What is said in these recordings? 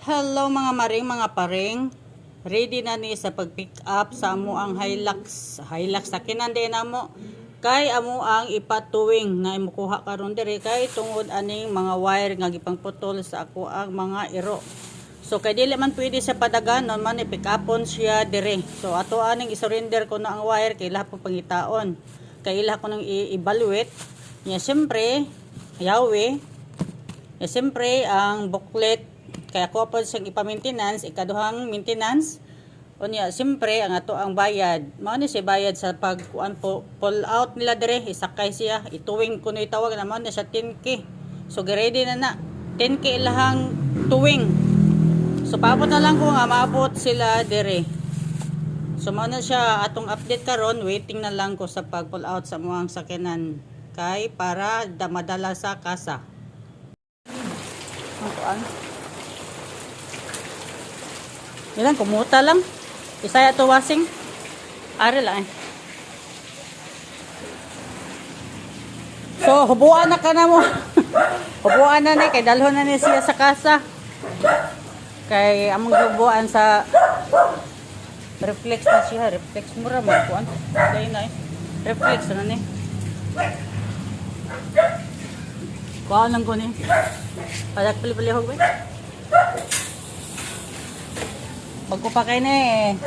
Hello mga maring, mga paring. Ready na ni sa pag-pick up sa amo ang Hilux. Hilux sa kinande na mo. Kay amo ang ipatuwing na imukuha karon diri kay tungod aning mga wire nga gipangputol sa ako ang mga iro. So kay dili man pwede sa padagan non man i-pick upon siya diri. So ato aning i-surrender ko na ang wire kay lahat po pangitaon. Kay ila ko nang i-evaluate. Nya siyempre, yawe. Ya siyempre ang booklet kaya ako po siyang ipa-maintenance, ikaduhang maintenance. Unya, siyempre, ang ato ang bayad. Mao ni siya bayad sa pag-pull out nila dire, isakay siya, ituwing kuno itawag naman na siya 10K. So, ready na 10K ilahang tuwing. So, paabot na lang ko nga, maabot sila dire. So, mao na siya, atong update karon, waiting na lang ko sa pag-pull out sa mga sakinan. Kay, para madala sa kasa. Ang ilan, kumuta lang. Isaya to wasing. Ari lang eh. So, hubuan na ka na mo. Hubuan na ni. Kay dalhon na ni siya sa kasa. Kay among hubuan sa reflex na siya. Reflex mura mo. Kaya na eh. Reflex na ni. Kuha lang ko ni. Padak pali-palihog ba? Bago pa kayo na eh.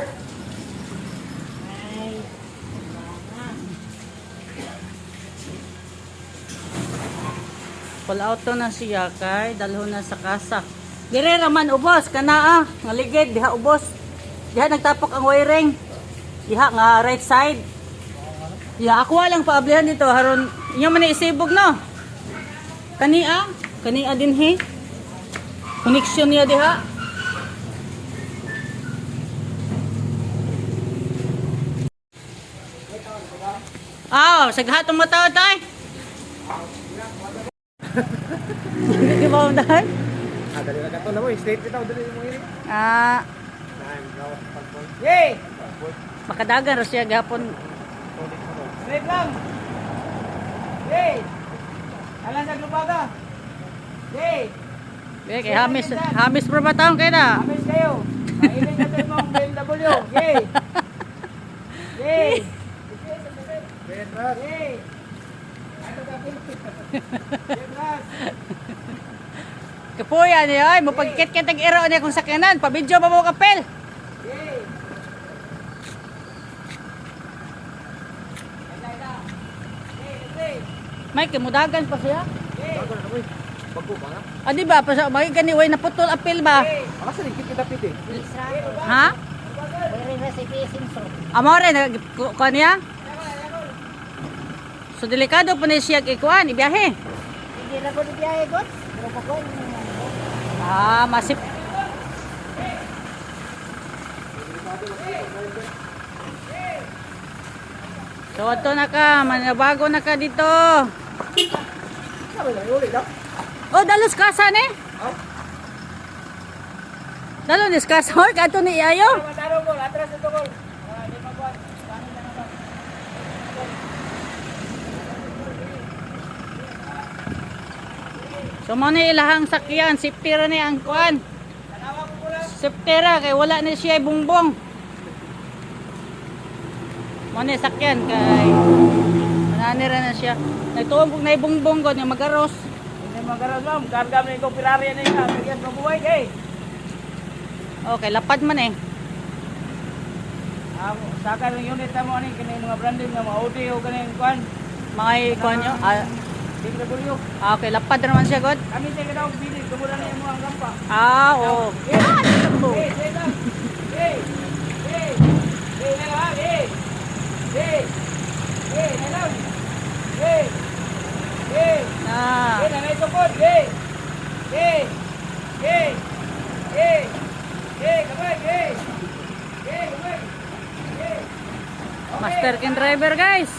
Pull out to na siya kay dalho na sa kasa. Dire raman ubos kanaa nga ligid diha ubos. Diha nagtapok ang wiring. Diha nga right side. Diha ako lang paablihan dito haron inyo man isibog no. Kania din he. Connection niya diha. Saghatong mata tay. Hindi ba dahil? Dali na kato na mo, straight bitaw dali mo yun. Yay! Makadagan ro siya gapon. Straight lang. Yay! Alang sa lupaga. Yay! Kay Hamis pro ba taong kayo na? Hamis kayo. Mahilig na tayo mong BMW. Yay! Yay! Yay! Kapuya niya ay mapagkit-kit ang iro niya kung sakyanan. Pabidyo pa mo kapel. May kimudagan pa siya. Di ba? May ganiway na putol apil ba? Asa rin kita piti? Ha? Amore na kanya? So delikado po na siya ikuan, ibiyahe. Hindi na ko ibiyahe, God. Pero pa ko. Masip. So ato na ka, manabago na ka dito. Oh, dalos kasa ni? Dalos kasa, hoy, kato ni Iayo. Atras ito ko. So mo na ilahang sakyan, safety ra ni ang kuan. Safety ra kay wala na siya bungbong. Mo na sakyan kay mananira na siya. Nagtuon kog naibungbong ko nga magaros. Hindi magaros lang, karga man ko Ferrari na ika, kaya mabuhay kay. Okay, lapad man eh. Sakay ng unit mo ani kini mga branding nga Audi o kaning kuan. Mga kuan nyo. BMW. Okay, lapad naman siya, God. Kami sa daw bilis, gumura na mo ang rampa. Oo. Hey, hey, hey, hey, hey, hey, hey, hello, hey, hey, hey, nanay tukod, hey, hey, hey, hey, hey, kamay, hey, hey, kamay, hey. Master kin driver, guys.